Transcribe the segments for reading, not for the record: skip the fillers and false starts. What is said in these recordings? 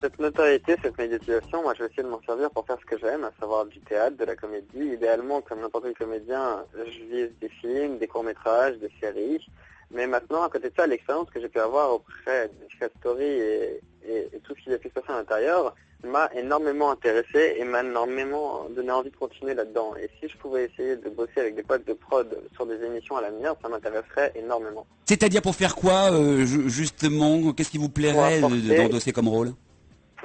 Cette notoriété, cette médiatisation, moi je vais essayer de m'en servir pour faire ce que j'aime, à savoir du théâtre, de la comédie. Idéalement, comme n'importe quel comédien, je vise des films, des courts-métrages, des séries. Mais maintenant, à côté de ça, l'expérience que j'ai pu avoir auprès de Secret Story et tout ce qui a pu se passer à l'intérieur m'a énormément intéressé et m'a énormément donné envie de continuer là-dedans. Et si je pouvais essayer de bosser avec des potes de prod sur des émissions à l'avenir, ça m'intéresserait énormément. C'est-à-dire pour faire quoi, justement? Qu'est-ce qui vous plairait d'endosser comme rôle?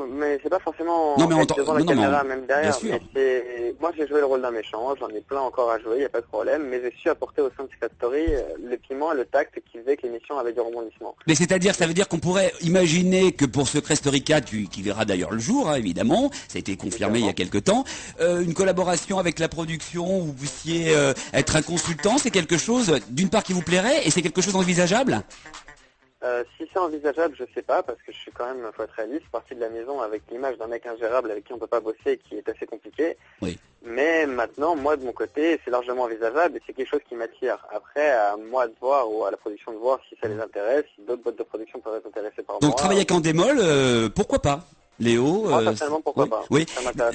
Mais c'est pas forcément non, mais être devant la caméra, même derrière. Bien sûr. Mais moi j'ai joué le rôle d'un méchant, j'en ai plein encore à jouer, il n'y a pas de problème, mais j'ai su apporter au sein de Secret Story le piment et le tact qui faisait que l'émission avait du rebondissement. Mais c'est-à-dire, ça veut dire qu'on pourrait imaginer que pour Secret Story 4, qui verra d'ailleurs le jour, hein, évidemment, ça a été confirmé il y a quelque temps, une collaboration avec la production, où vous puissiez être un consultant, c'est quelque chose, d'une part, qui vous plairait, et c'est quelque chose d'envisageable? Si c'est envisageable, je sais pas, parce que je suis quand même, faut être réaliste, parti de la maison avec l'image d'un mec ingérable avec qui on peut pas bosser, qui est assez compliqué. Oui. Mais maintenant, moi de mon côté, c'est largement envisageable et c'est quelque chose qui m'attire. Après, à moi de voir ou à la production de voir si ça les intéresse, si d'autres boîtes de production peuvent être intéressées par moi. Donc travailler avec Endemol, pourquoi pas? Léo, moi, personnellement, pourquoi oui, pas. Oui,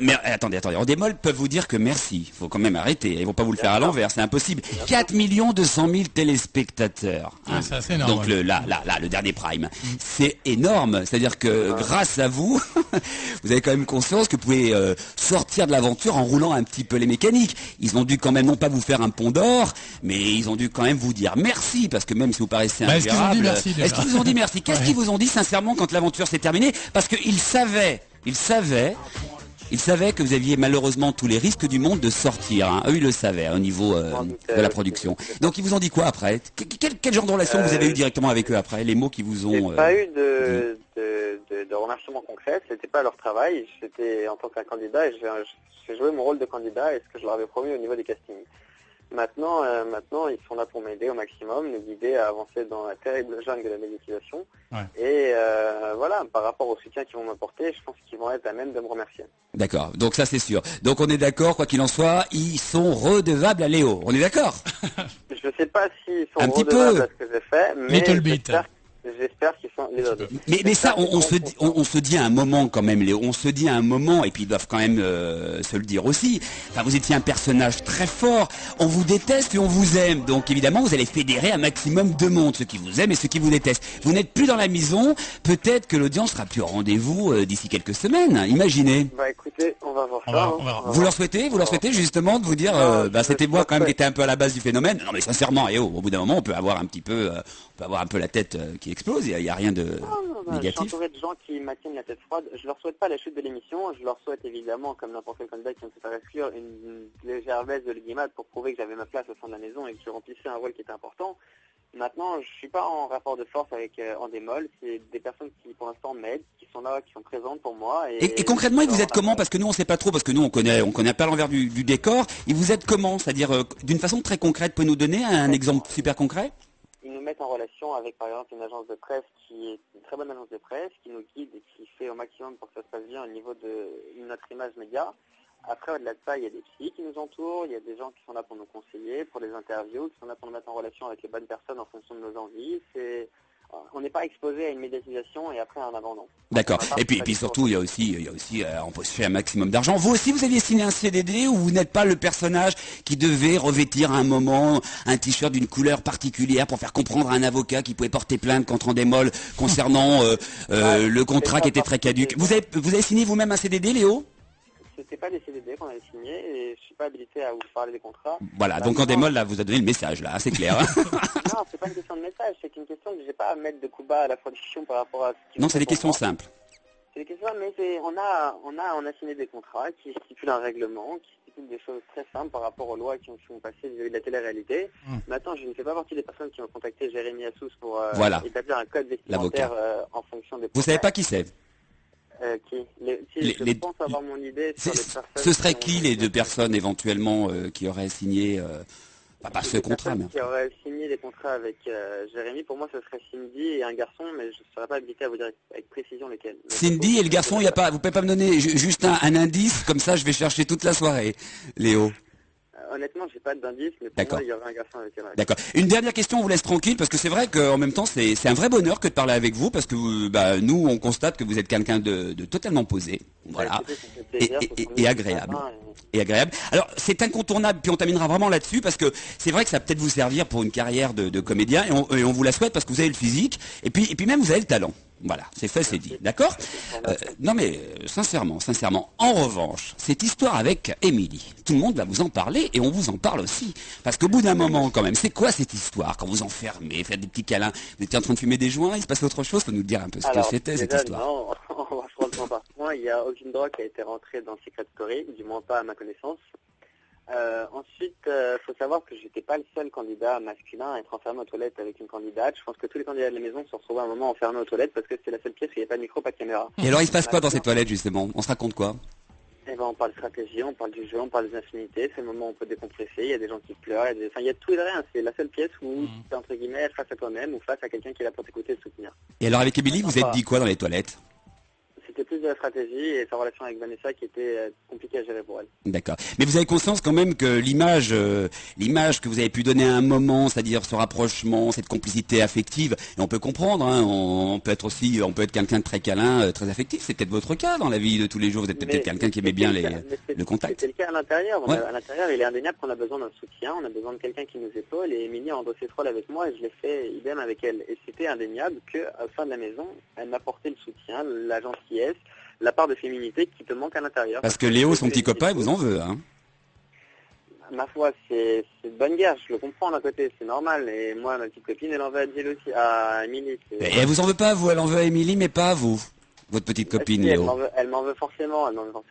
mais attendez, Endemol peuvent vous dire que merci. Il faut quand même arrêter. Ils vont pas vous le faire à l'envers, c'est impossible. 4 200 000 téléspectateurs. Hein. Ça, c'est énorme. Donc le dernier prime, c'est énorme. C'est-à-dire que grâce à vous, vous avez quand même conscience que vous pouvez sortir de l'aventure en roulant un petit peu les mécaniques. Ils ont dû quand même non pas vous faire un pont d'or, mais ils ont dû quand même vous dire merci, parce que même si vous paraissez ingérable, est-ce qu'ils vous ont dit merci? Qu'est-ce qu'ils vous ont dit sincèrement quand l'aventure s'est terminée? Parce qu'ils savaient que vous aviez malheureusement tous les risques du monde de sortir. Hein. Eux, ils le savaient au niveau de la production. Donc, ils vous ont dit quoi après? Quel genre de relation vous avez eu directement avec eux après? Les mots qui vous ont... J'ai pas eu de remerciements concrets. C'était pas leur travail. J'étais en tant qu'un candidat et j'ai joué mon rôle de candidat et ce que je leur avais promis au niveau des castings. Maintenant, ils sont là pour m'aider au maximum, nous guider à avancer dans la terrible jungle de la médiatisation. Ouais. Et voilà, par rapport au soutien qu'ils vont m'apporter, je pense qu'ils vont être à même de me remercier. D'accord, donc ça c'est sûr. Donc on est d'accord, quoi qu'il en soit, ils sont redevables à Léo. On est d'accord? Je sais pas s'ils sont redevables à ce que j'ai fait, mais j'espère qu'ils sont les autres. Mais ça, on se dit à un moment quand même, Léo. On se dit à un moment, et puis ils doivent quand même se le dire aussi. Enfin, vous étiez un personnage très fort. On vous déteste et on vous aime. Donc évidemment, vous allez fédérer un maximum de monde, ceux qui vous aiment et ceux qui vous détestent. Vous n'êtes plus dans la maison. Peut-être que l'audience sera plus au rendez-vous d'ici quelques semaines. Imaginez. Bah écoutez, on va voir ça. Vous leur souhaitez justement de vous dire, c'était moi quand même qui était un peu à la base du phénomène. Non mais sincèrement, au bout d'un moment, on peut avoir un petit peu, la tête qui explose, il n'y a rien de négatif. Je suis entouré de gens qui maintiennent la tête froide. Je leur souhaite pas la chute de l'émission, je leur souhaite évidemment, comme n'importe quel candidat qui me fait exclure, une légère baisse de l'audimat pour prouver que j'avais ma place au sein de la maison et que je remplissais un rôle qui était important. Maintenant, je suis pas en rapport de force avec Endemol, c'est des personnes qui pour l'instant m'aident, qui sont là, qui sont présentes pour moi. Et concrètement, vous êtes comment? Parce que nous on sait pas trop, parce que nous on connaît pas l'envers du décor. Et vous êtes comment? C'est-à-dire d'une façon très concrète, pouvez nous donner un exemple super concret? Ils nous mettent en relation avec, par exemple, une agence de presse qui est une très bonne agence de presse, qui nous guide et qui fait au maximum pour que ça se passe bien au niveau de notre image média. Après, au-delà de ça, il y a des psys qui nous entourent, il y a des gens qui sont là pour nous conseiller, pour les interviews, qui sont là pour nous mettre en relation avec les bonnes personnes en fonction de nos envies. On n'est pas exposé à une médiatisation et après à un abandon. D'accord. Et puis surtout, il y a aussi, on peut se faire un maximum d'argent. Vous aussi, vous aviez signé un CDD où vous n'êtes pas le personnage qui devait revêtir à un moment un t-shirt d'une couleur particulière pour faire comprendre à un avocat qui pouvait porter plainte contre Endemol concernant le contrat qui était très caduc. Vous avez signé vous-même un CDD, Léo? C'était pas des CDD qu'on avait signés et je suis pas habilité à vous parler des contrats. Voilà, donc Endemol là vous a donné le message là, c'est clair. Non, c'est pas une question de message, c'est une question que j'ai pas à mettre de coups bas à la production par rapport à ce qui. Non, c'est des questions simples. C'est des questions, mais on a signé des contrats qui stipulent un règlement, qui stipulent des choses très simples par rapport aux lois qui sont passées vis-à-vis de la télé-réalité. Maintenant, je ne fais pas partie des personnes qui ont contacté Jérémy Assous pour établir un code vestimentaire en fonction des. Vous savez pas qui c'est? Je pense avoir mon idée sur les personnes. Ce serait qui les deux personnes éventuellement qui auraient signé pas ce contrat, mais qui auraient signé des contrats avec Jérémy? Pour moi, ce serait Cindy et un garçon, mais je ne serais pas habilité à vous dire avec précision lesquels. Cindy et le garçon, vous pouvez pas me donner juste un indice, comme ça je vais chercher toute la soirée, Léo. Honnêtement, j'ai pas d'indice, mais pour D'accord. moi, il y aurait un garçon avec elle. D'accord. Une dernière question, on vous laisse tranquille, parce que c'est vrai qu'en même temps, c'est un vrai bonheur que de parler avec vous, parce que nous, on constate que vous êtes quelqu'un de totalement posé, voilà, et agréable. Et agréable. Alors, c'est incontournable, puis on terminera vraiment là-dessus, parce que c'est vrai que ça va peut-être vous servir pour une carrière de comédien, et on vous la souhaite parce que vous avez le physique, et puis même vous avez le talent. Voilà, c'est fait, c'est dit. D'accord. Non mais, sincèrement. En revanche, cette histoire avec Émilie, tout le monde va vous en parler et on vous en parle aussi. Parce qu'au bout d'un moment, quand même, c'est quoi cette histoire? Quand vous enfermez, faites des petits câlins, vous étiez en train de fumer des joints, il se passe autre chose? Faut nous dire un peu ce que c'était cette histoire. Non, on va prendre par point. Il n'y a aucune drogue qui a été rentrée dans Secret Story, du moins pas à ma connaissance. Ensuite, faut savoir que j'étais pas le seul candidat masculin à être enfermé aux toilettes avec une candidate. Je pense que tous les candidats de la maison se sont retrouvés à un moment enfermés aux toilettes parce que c'était la seule pièce où il n'y avait pas de micro, pas de caméra. Et alors, il se passe quoi dans ces toilettes, justement? On se raconte quoi? Eh ben, on parle stratégie, on parle du jeu, on parle des infinités. C'est le moment où on peut décompresser. Il y a des gens qui pleurent, il y a tout et de rien. C'est la seule pièce où tu es entre guillemets face à toi-même ou face à quelqu'un qui est là pour t'écouter et te soutenir. Et alors, avec Émilie, vous êtes dit quoi dans les toilettes? C'était plus de la stratégie et sa relation avec Vanessa qui était compliquée à gérer pour elle. D'accord. Mais vous avez conscience quand même que l'image que vous avez pu donner à un moment, c'est-à-dire ce rapprochement, cette complicité affective, et on peut comprendre, hein, on peut être quelqu'un de très câlin, très affectif. C'est peut-être votre cas dans la vie de tous les jours. Vous êtes peut-être quelqu'un qui aimait bien le contact. C'était le cas à l'intérieur. Ouais. À l'intérieur, il est indéniable qu'on a besoin d'un soutien, on a besoin de quelqu'un qui nous épaule. Et Émilie a endossé ce rôle avec moi et je l'ai fait idem avec elle. Et c'était indéniable qu'au sein de la maison, elle m'apportait le soutien, la gentillesse, la part de féminité qui te manque à l'intérieur. Parce que Léo, son petit copain, il vous en veut, hein. Ma foi, c'est de bonne guerre, je le comprends d'un côté, c'est normal. Et moi, ma petite copine, elle en veut à Jill aussi, à Émilie. Et elle vous en veut pas, vous, elle en veut à Émilie, mais pas à vous, votre petite copine, Léo. Elle m'en veut forcément.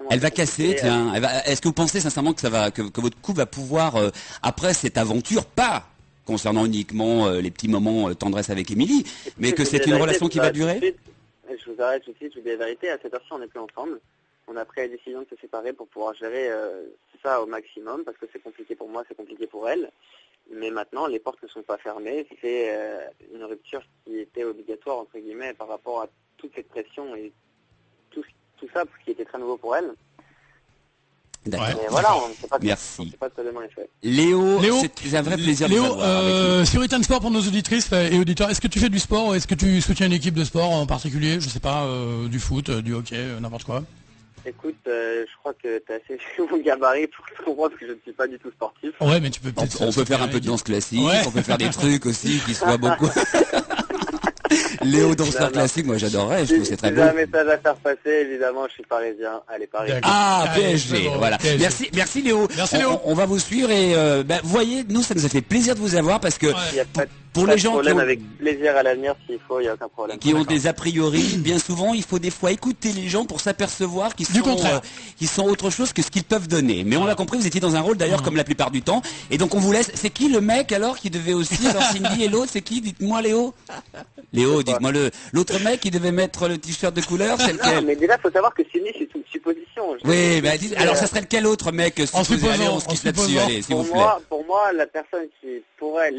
Elle va casser, tiens. Est-ce que vous pensez sincèrement que votre couple va pouvoir, après cette aventure, pas concernant uniquement les petits moments tendresse avec Émilie, mais que c'est une relation qui va durer? Je vous arrête tout de suite, je vous dis la vérité, à cette heure-ci on n'est plus ensemble. On a pris la décision de se séparer pour pouvoir gérer ça au maximum, parce que c'est compliqué pour moi, c'est compliqué pour elle. Mais maintenant, les portes ne sont pas fermées, c'est une rupture qui était obligatoire, entre guillemets, par rapport à toute cette pression et tout ça qui était très nouveau pour elle. D'accord. Mais voilà, on ne sait pas Merci. totalement les faits. Léo, c'est un vrai plaisir de vous avoir. Sur Etan Sport, pour nos auditrices et auditeurs, est-ce que tu fais du sport? Est-ce que tu soutiens une équipe de sport en particulier? Je sais pas, du foot, du hockey, n'importe quoi. Écoute, je crois que tu as assez mon gabarit pour comprendre que je ne suis pas du tout sportif. Ouais, mais tu peux peut-être... On peut faire un peu de danse classique, ouais. On peut faire des trucs aussi qui soient beaucoup... Léo danseur classique, moi j'adorerais, je trouve c'est très beau. J'ai un message à faire passer, évidemment, je suis parisien, allez Paris. Ah, PSG, voilà. PSG. Merci Léo. Merci Léo. On va vous suivre et vous voyez, nous ça nous a fait plaisir de vous avoir parce que pour les gens qui ont, avec plaisir à l'avenir s'il faut, il n'y a aucun problème. Qui ont des a priori, bien souvent, il faut des fois écouter les gens pour s'apercevoir qu'ils sont autre chose que ce qu'ils peuvent donner. Mais on l'a compris, vous étiez dans un rôle d'ailleurs comme la plupart du temps. Et donc on vous laisse. C'est qui le mec alors qui devait aussi, alors Cindy et l'autre, c'est qui? Dites-moi Léo. Léo, dites-moi l'autre mec qui devait mettre le t-shirt de couleur, c'est lequel? Non, mais déjà, faut savoir que Cindy, c'est une supposition. Oui, bah, alors ça serait lequel autre mec? En supposant, allez, on se quitte là-dessus, allez, s'il vous plaît. Pour moi, les personnes qui pourraient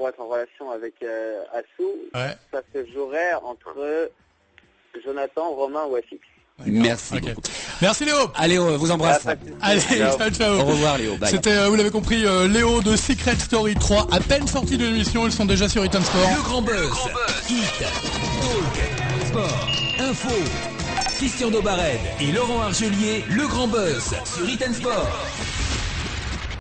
être en relation avec Assou, ça se jouerait entre Jonathan, Romain ou Afix. Merci okay. beaucoup. Merci Léo. Allez, on vous embrasse. Allez, ciao. Au revoir Léo. Bye. C'était, vous l'avez compris, Léo de Secret Story 3, à peine sorti de l'émission, ils sont déjà sur Etan Sport. Le grand buzz, hit, talk, sport, info. Christian Dobarède et Laurent Argelier, le grand buzz sur Etan Sport.